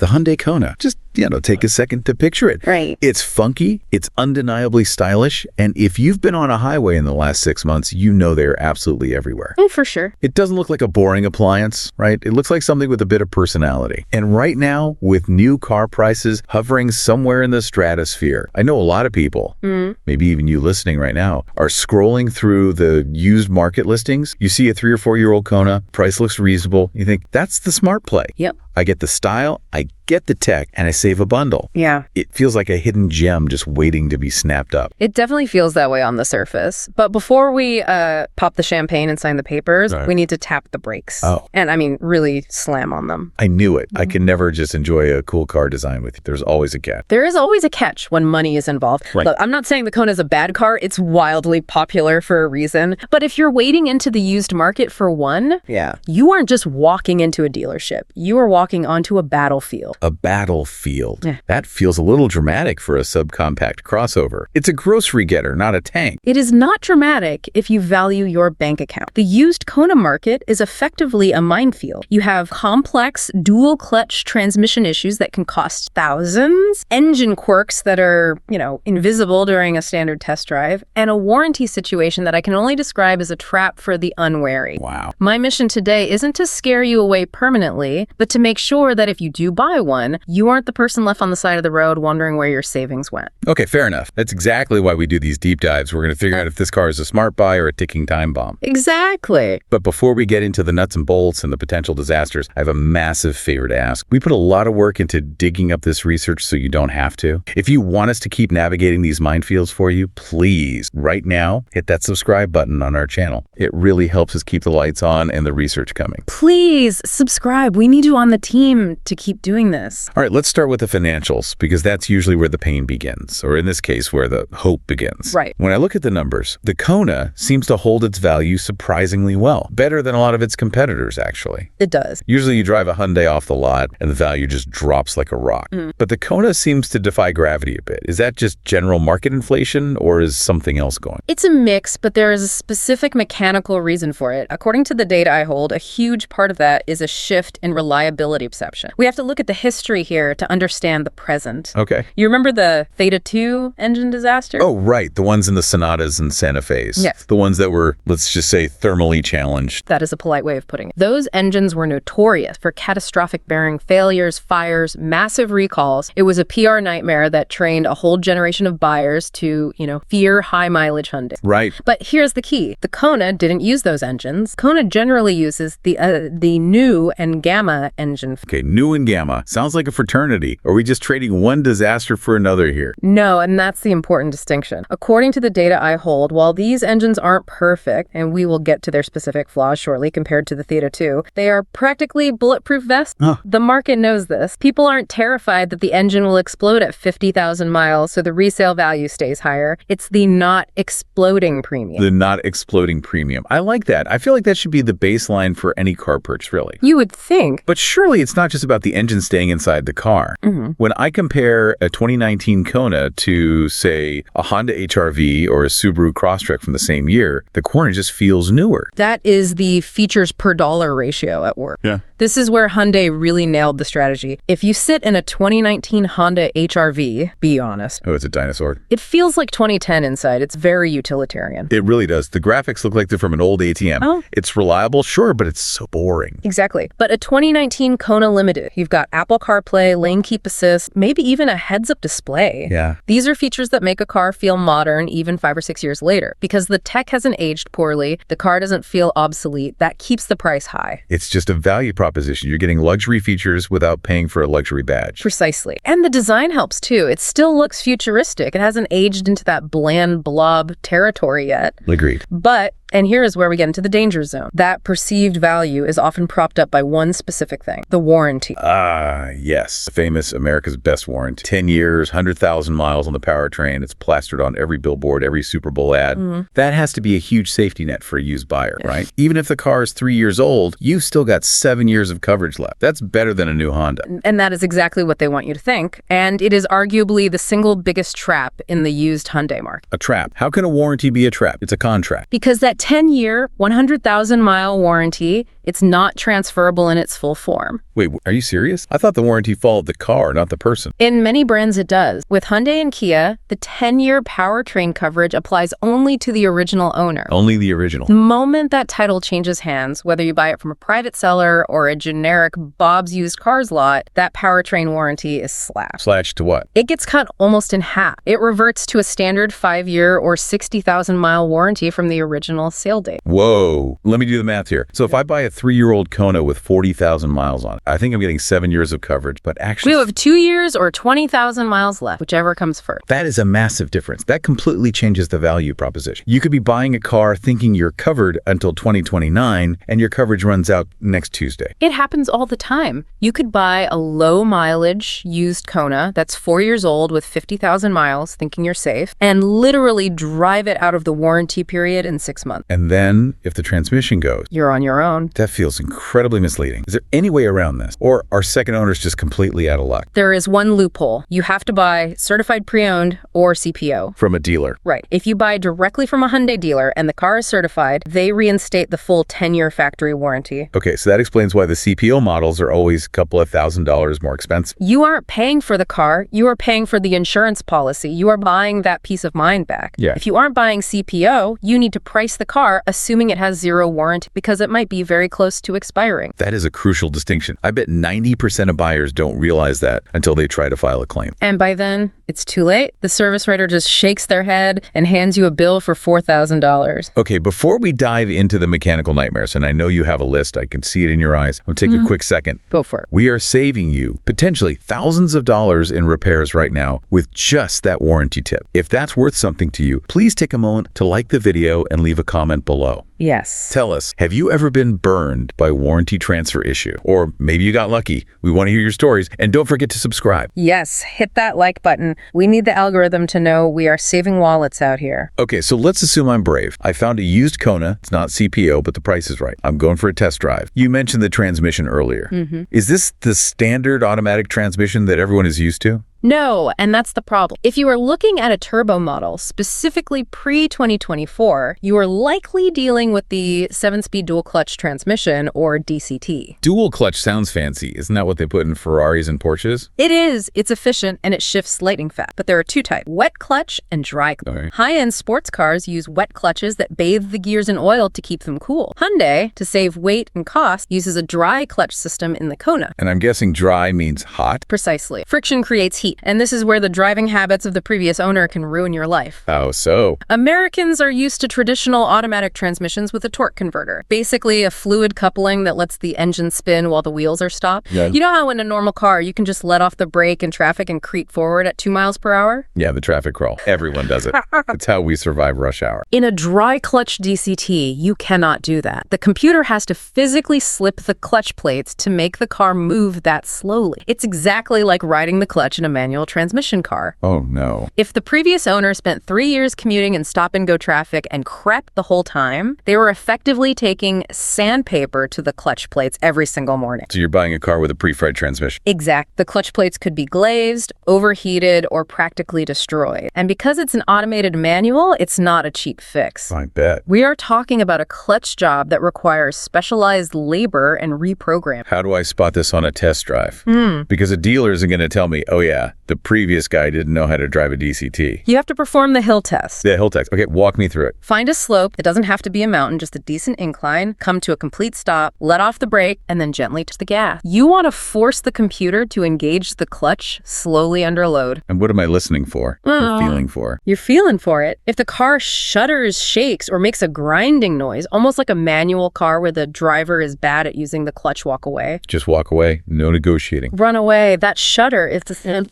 the Hyundai Kona. Just, take a second to picture it. Right. It's funky, it's undeniably stylish, and if you've been on a highway in the last 6 months, they're absolutely everywhere. Oh, for sure. It doesn't look like a boring appliance, right? It looks like something with a bit of personality. And right now, with new car prices hovering somewhere in the stratosphere, I know a lot of people, maybe even you listening right now, are scrolling through the used market listings. You see a 3 or 4 year old Kona, price looks reasonable. You think, that's the smart play. Yep. I get the style, I get the tech, and I save a bundle. Yeah. It feels like a hidden gem just waiting to be snapped up. It definitely feels that way on the surface. But before we pop the champagne and sign the papers, we need to tap the brakes. Oh. And really slam on them. I knew it. I can never just enjoy a cool car design with you. There's always a catch. There is always a catch when money is involved. Right. Look, I'm not saying the Kona is a bad car. It's wildly popular for a reason. But if you're wading into the used market for one, you aren't just walking into a dealership. You are walking onto a battlefield. A battlefield. Yeah. That feels a little dramatic for a subcompact crossover. It's a grocery getter, not a tank. It is not dramatic if you value your bank account. The used Kona market is effectively a minefield. You have complex dual clutch transmission issues that can cost thousands, engine quirks that are, invisible during a standard test drive, and a warranty situation that I can only describe as a trap for the unwary. Wow. My mission today isn't to scare you away permanently, but to make sure that if you do buy one, you aren't the person left on the side of the road wondering where your savings went. Okay, fair enough. That's exactly why we do these deep dives. We're going to figure out if this car is a smart buy or a ticking time bomb. Exactly. But before we get into the nuts and bolts and the potential disasters, I have a massive favor to ask. We put a lot of work into digging up this research so you don't have to. If you want us to keep navigating these minefields for you, please, right now, hit that subscribe button on our channel. It really helps us keep the lights on and the research coming. Please subscribe. We need you on the team to keep doing this. All right, let's start with the financials, because that's usually where the pain begins, or in this case, where the hope begins. Right. When I look at the numbers, the Kona seems to hold its value surprisingly well, better than a lot of its competitors, actually. It does. Usually you drive a Hyundai off the lot and the value just drops like a rock. But the Kona seems to defy gravity a bit. Is that just general market inflation, or is something else going? It's a mix, but there is a specific mechanical reason for it. According to the data I hold, a huge part of that is a shift in reliability perception. We have to look at the history here to understand the present. Okay. You remember the Theta 2 engine disaster? Oh, right. The ones in the Sonatas and Santa Fe's. Yes. The ones that were, let's just say, thermally challenged. That is a polite way of putting it. Those engines were notorious for catastrophic bearing failures, fires, massive recalls. It was a PR nightmare that trained a whole generation of buyers to, fear high mileage Hyundai. Right. But here's the key. The Kona didn't use those engines. Kona generally uses the new and Gamma engine. Okay, new and Gamma. Sounds like a fraternity. Are we just trading one disaster for another here? No, and that's the important distinction. According to the data I hold, while these engines aren't perfect, and we will get to their specific flaws shortly compared to the Theta 2, they are practically bulletproof vests. The market knows this. People aren't terrified that the engine will explode at 50,000 miles, so the resale value stays higher. It's the not exploding premium. The not exploding premium. I like that. I feel like that should be the baseline for any car purchase, really. You would think. But surely it's not just about the engine staying inside the car. When I compare a 2019 Kona to, say, a Honda HR-V or a Subaru Crosstrek from the same year, the Kona just feels newer. That is the features per dollar ratio at work. Yeah. This is where Hyundai really nailed the strategy. If you sit in a 2019 Honda HR-V, be honest. Oh, it's a dinosaur. It feels like 2010 inside. It's very utilitarian. It really does. The graphics look like they're from an old ATM. Oh. It's reliable, sure, but it's so boring. Exactly. But a 2019 Kona Limited, you've got Apple CarPlay, lane keep assist, maybe even a heads-up display. Yeah. These are features that make a car feel modern even 5 or 6 years later. Because the tech hasn't aged poorly, the car doesn't feel obsolete. That keeps the price high. It's just a value proposition. You're getting luxury features without paying for a luxury badge. Precisely. And the design helps too. It still looks futuristic. It hasn't aged into that bland blob territory yet. Agreed. But and here is where we get into the danger zone. That perceived value is often propped up by one specific thing, the warranty. Ah, yes. Famous America's Best warranty. 10 years, 100,000 miles on the powertrain. It's plastered on every billboard, every Super Bowl ad. That has to be a huge safety net for a used buyer, right? Even if the car is 3 years old, you've still got 7 years of coverage left. That's better than a new Honda. And that is exactly what they want you to think. And it is arguably the single biggest trap in the used Hyundai market. A trap. How can a warranty be a trap? It's a contract. Because that 10-year, 100,000-mile warranty. It's not transferable in its full form. Wait, are you serious? I thought the warranty followed the car, not the person. In many brands, it does. With Hyundai and Kia, the 10-year powertrain coverage applies only to the original owner. Only the original. The moment that title changes hands, whether you buy it from a private seller or a generic Bob's Used Cars lot, that powertrain warranty is slashed. Slashed to what? It gets cut almost in half. It reverts to a standard 5-year or 60,000-mile warranty from the original sale date. Whoa. Let me do the math here. So if I buy a 3-year-old Kona with 40,000 miles on it, I think I'm getting 7 years of coverage, but actually... We have 2 years or 20,000 miles left, whichever comes first. That is a massive difference. That completely changes the value proposition. You could be buying a car thinking you're covered until 2029, and your coverage runs out next Tuesday. It happens all the time. You could buy a low-mileage used Kona that's 4 years old with 50,000 miles, thinking you're safe, and literally drive it out of the warranty period in 6 months. And then, if the transmission goes, You're on your own. that feels incredibly misleading. Is there any way around this? Or are second owners just completely out of luck? There is one loophole. You have to buy certified pre-owned or CPO. From a dealer. Right. If you buy directly from a Hyundai dealer and the car is certified, they reinstate the full 10-year factory warranty. Okay, so that explains why the CPO models are always a couple of $1,000s more expensive. You aren't paying for the car. You are paying for the insurance policy. You are buying that peace of mind back. Yeah. If you aren't buying CPO, you need to price the car assuming it has zero warranty because it might be very close to expiring. That is a crucial distinction. I bet 90% of buyers don't realize that until they try to file a claim. And by then, it's too late. The service writer just shakes their head and hands you a bill for $4,000. Okay, before we dive into the mechanical nightmares, and I know you have a list, I can see it in your eyes. I'm gonna take a quick second. Go for it. We are saving you potentially thousands of dollars in repairs right now with just that warranty tip. If that's worth something to you, please take a moment to like the video and leave a comment below. Yes. Tell us, have you ever been burned by warranty transfer issue? Or maybe you got lucky. We want to hear your stories. And don't forget to subscribe. Yes, hit that like button. We need the algorithm to know we are saving wallets out here. Okay, so let's assume I'm brave. I found a used Kona. It's not CPO, but the price is right. I'm going for a test drive. You mentioned the transmission earlier. Is this the standard automatic transmission that everyone is used to? No, and that's the problem. If you are looking at a turbo model, specifically pre-2024, you are likely dealing with the 7-speed dual-clutch transmission, or DCT. Dual clutch sounds fancy. Isn't that what they put in Ferraris and Porsches? It is. It's efficient, and it shifts lightning fast. But there are two types, wet clutch and dry clutch. Okay. High-end sports cars use wet clutches that bathe the gears in oil to keep them cool. Hyundai, to save weight and cost, uses a dry clutch system in the Kona. And I'm guessing dry means hot? Precisely. Friction creates heat, and this is where the driving habits of the previous owner can ruin your life. How so? Americans are used to traditional automatic transmissions with a torque converter. Basically, a fluid coupling that lets the engine spin while the wheels are stopped. Yeah. You know how in a normal car, you can just let off the brake in traffic and creep forward at 2 miles per hour? Yeah, the traffic crawl. Everyone does it. It's how we survive rush hour. In a dry clutch DCT, you cannot do that. The computer has to physically slip the clutch plates to make the car move that slowly. It's exactly like riding the clutch in a manual transmission car. Oh, no. If the previous owner spent 3 years commuting in stop-and-go traffic and crept the whole time, they were effectively taking sandpaper to the clutch plates every single morning. So you're buying a car with a pre-fried transmission. Exact. The clutch plates could be glazed, overheated, or practically destroyed. And because it's an automated manual, it's not a cheap fix. I bet. We are talking about a clutch job that requires specialized labor and reprogramming. How do I spot this on a test drive? Because a dealer isn't going to tell me, oh yeah, the previous guy didn't know how to drive a DCT. You have to perform the hill test. The hill test. Okay, walk me through it. Find a slope. It doesn't have to be a mountain, just a decent incline. Come to a complete stop, let off the brake, and then gently touch the gas. You want to force the computer to engage the clutch slowly under load. And what am I listening for? Or feeling for? You're feeling for it. If the car shudders, shakes, or makes a grinding noise, almost like a manual car where the driver is bad at using the clutch, walk away. Just walk away. No negotiating. Run away. That shudder is the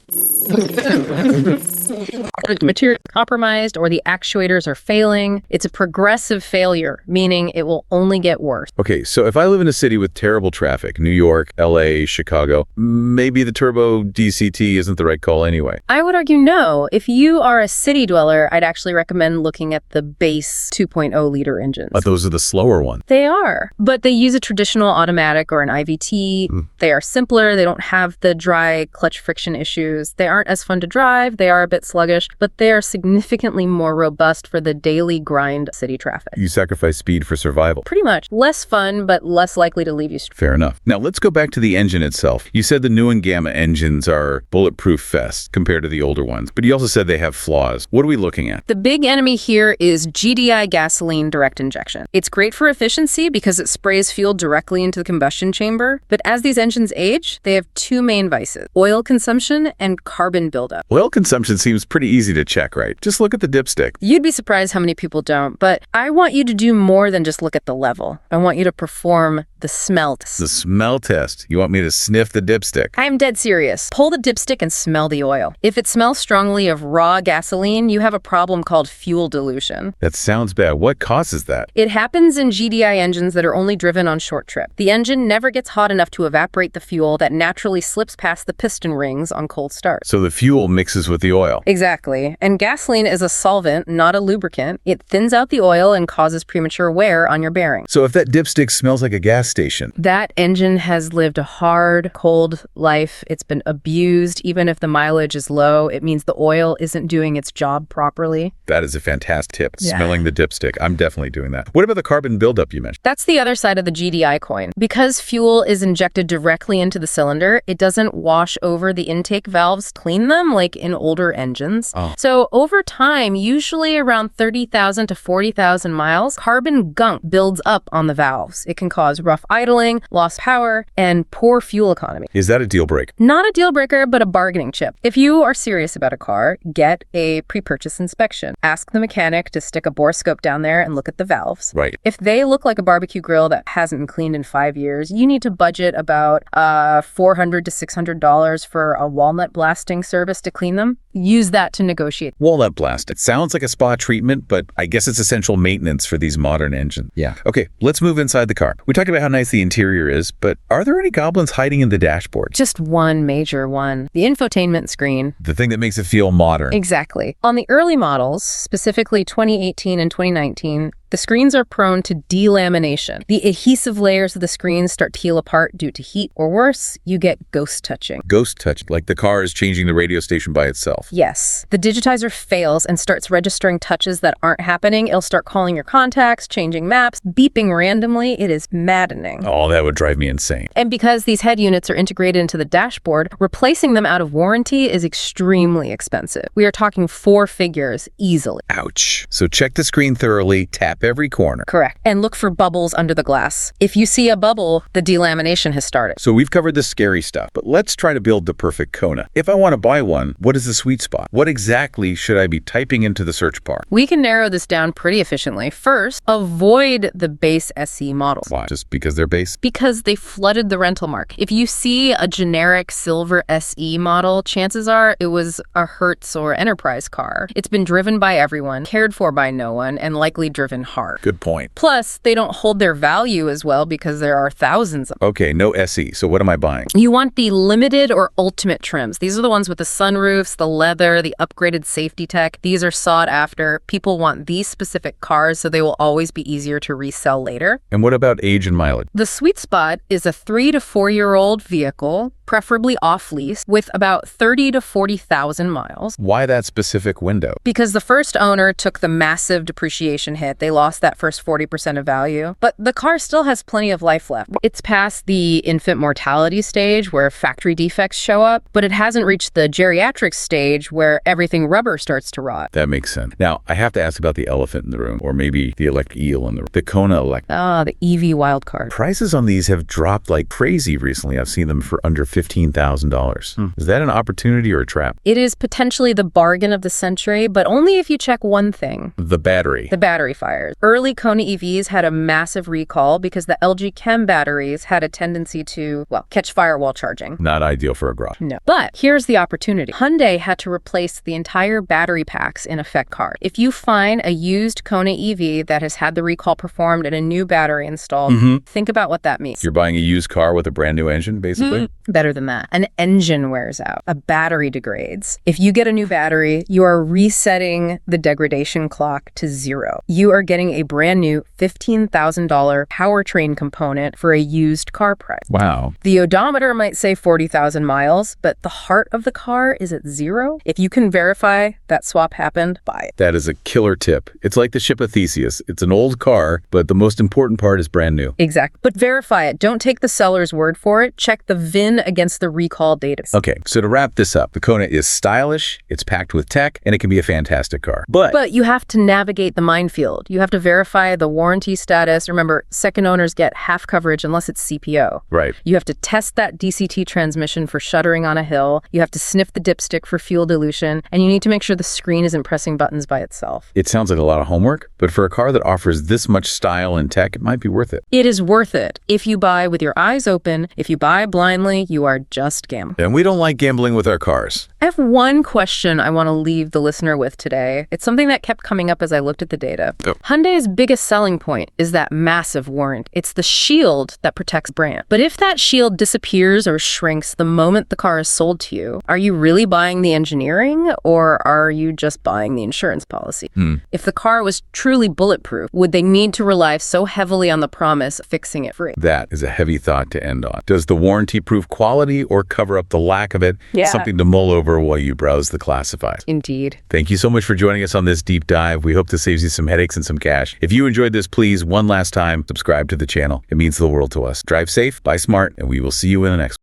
material compromised or the actuators are failing. It's a progressive failure, meaning it will only get worse. Okay, so if I live in a city with terrible traffic, New York, LA, Chicago, maybe the turbo DCT isn't the right call anyway. I would argue no. If you are a city dweller, I'd actually recommend looking at the base 2.0 liter engines. But those are the slower ones. They are, but they use a traditional automatic or an IVT. They are simpler. They don't have the dry clutch friction issues. They aren't as fun to drive. They are a bit sluggish, but they are significantly more robust for the daily grind city traffic. You sacrifice speed for survival. Pretty much. Less fun, but less likely to leave you. Fair enough. Now let's go back to the engine itself. You said the new and Gamma engines are bulletproof vests compared to the older ones, but you also said they have flaws. What are we looking at? The big enemy here is GDI gasoline direct injection. It's great for efficiency because it sprays fuel directly into the combustion chamber, but as these engines age, they have two main vices: oil consumption and carbon buildup. Oil consumption seems pretty easy to check, right? Just look at the dipstick. You'd be surprised how many people don't, but I want you to do more than just look at the level. I want you to perform the smell test. The smell test. You want me to sniff the dipstick? I'm dead serious. Pull the dipstick and smell the oil. If it smells strongly of raw gasoline, you have a problem called fuel dilution. That sounds bad. What causes that? It happens in GDI engines that are only driven on short trip. The engine never gets hot enough to evaporate the fuel that naturally slips past the piston rings on cold start. So the fuel mixes with the oil. Exactly. And gasoline is a solvent, not a lubricant. It thins out the oil and causes premature wear on your bearings. So if that dipstick smells like a gas station, that engine has lived a hard, cold life. It's been abused. Even if the mileage is low, it means the oil isn't doing its job properly. That is a fantastic tip. Yeah. Smelling the dipstick. I'm definitely doing that. What about the carbon buildup you mentioned? That's the other side of the GDI coin. Because fuel is injected directly into the cylinder, it doesn't wash over the intake valves, clean them like in older engines. So over time, usually around 30,000 to 40,000 miles, carbon gunk builds up on the valves. It can cause rough idling, lost power, and poor fuel economy. Is that a deal breaker? Not a deal breaker, but a bargaining chip. If you are serious about a car, get a pre-purchase inspection. Ask the mechanic to stick a borescope down there and look at the valves. Right. If they look like a barbecue grill that hasn't been cleaned in 5 years, you need to budget about $400 to $600 for a walnut blasting service to clean them. Use that to negotiate. Walnut blast. It sounds like a spa treatment, but I guess it's essential maintenance for these modern engines. Yeah. Okay, let's move inside the car. We talked about how nice the interior is, but are there any goblins hiding in the dashboard? Just one major one. The infotainment screen. The thing that makes it feel modern. Exactly. On the early models, specifically 2018 and 2019, the screens are prone to delamination. The adhesive layers of the screens start to peel apart due to heat, or worse, you get ghost touching. Ghost touch, like the car is changing the radio station by itself. Yes. The digitizer fails and starts registering touches that aren't happening. It'll start calling your contacts, changing maps, beeping randomly. It is maddening. Oh, that would drive me insane. And because these head units are integrated into the dashboard, replacing them out of warranty is extremely expensive. We are talking 4 figures easily. Ouch. So check the screen thoroughly, tap every corner. Correct. And look for bubbles under the glass. If you see a bubble, the delamination has started. So we've covered the scary stuff, but let's try to build the perfect Kona. If I want to buy one, what is the sweet spot? What exactly should I be typing into the search bar? We can narrow this down pretty efficiently. First, avoid the base SE models. Why? Just because they're base? Because they flooded the rental market. If you see a generic silver SE model, chances are it was a Hertz or Enterprise car. It's been driven by everyone, cared for by no one, and likely driven hard. Good point. Plus, they don't hold their value as well because there are thousands of them. Okay, no SE. So what am I buying? You want the limited or ultimate trims. These are the ones with the sunroofs, the leather, the upgraded safety tech. These are sought after. People want these specific cars, so they will always be easier to resell later. And what about age and mileage? The sweet spot is a 3 to 4-year-old vehicle, preferably off-lease, with about 30 to 40,000 miles. Why that specific window? Because the first owner took the massive depreciation hit. They lost that first 40% of value. But the car still has plenty of life left. It's past the infant mortality stage where factory defects show up, but it hasn't reached the geriatric stage where everything rubber starts to rot. That makes sense. Now, I have to ask about the elephant in the room, or maybe the electric eel in the room. The Kona electric. The EV wildcard. Prices on these have dropped like crazy recently. I've seen them for under $15,000. Is that an opportunity or a trap? It is potentially the bargain of the century, but only if you check one thing. The battery. The battery fires. Early Kona EVs had a massive recall because the LG Chem batteries had a tendency to, catch fire while charging. Not ideal for a garage. No. But here's the opportunity. Hyundai had to replace the entire battery packs in effect car. If you find a used Kona EV that has had the recall performed and a new battery installed, think about what that means. You're buying a used car with a brand new engine, basically? better than that. An engine wears out. A battery degrades. If you get a new battery, you are resetting the degradation clock to 0. You are getting a brand new $15,000 powertrain component for a used car price. Wow. The odometer might say 40,000 miles, but the heart of the car is at 0. If you can verify that swap happened, buy it. That is a killer tip. It's like the ship of Theseus. It's an old car, but the most important part is brand new. Exactly. But verify it. Don't take the seller's word for it. Check the VIN against the recall data. Okay, so to wrap this up, the Kona is stylish, it's packed with tech, and it can be a fantastic car. But you have to navigate the minefield. You have to verify the warranty status. Remember, second owners get half coverage unless it's CPO. right. You have to test that DCT transmission for shuddering on a hill. You have to sniff the dipstick for fuel dilution. And you need to make sure the screen isn't pressing buttons by itself. It sounds like a lot of homework, but for a car that offers this much style and tech, it might be worth it. It is worth it if you buy with your eyes open. If you buy blindly, you are just gambling. And we don't like gambling with our cars. I have one question I want to leave the listener with today. It's something that kept coming up as I looked at the data. Oh. Hyundai's biggest selling point is that massive warrant. It's the shield that protects brand. But if that shield disappears or shrinks the moment the car is sold to you, are you really buying the engineering or are you just buying the insurance policy? If the car was truly bulletproof, would they need to rely so heavily on the promise of fixing it free? That is a heavy thought to end on. Does the warranty prove quality or cover up the lack of it? Yeah. Something to mull over while you browse the classifieds. Indeed. Thank you so much for joining us on this deep dive. We hope this saves you some headaches and some cash. If you enjoyed this, please, one last time, subscribe to the channel. It means the world to us. Drive safe, buy smart, and we will see you in the next one.